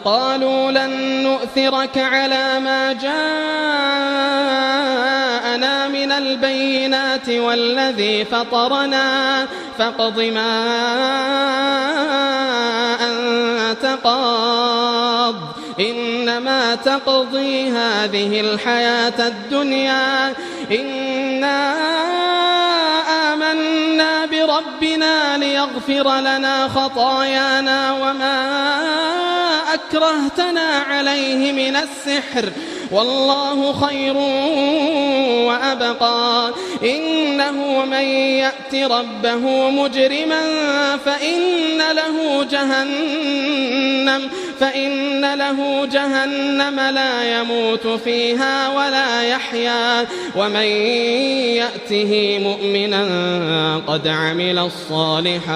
قالوا لن نؤثرك على ما جاءنا من البينات والذي فطرنا فاقض ما أنت قاض إنما تقضي هذه الحياة الدنيا إنا آمنا بربنا ليغفر لنا خطايانا وما أكرهتنا عليه من السحر والله خير وأبقى إنه من يأت ربه مجرما فإن له جهنم لا يموت فيها ولا يحيا ومن يأته مؤمنا قد عمل الصالحات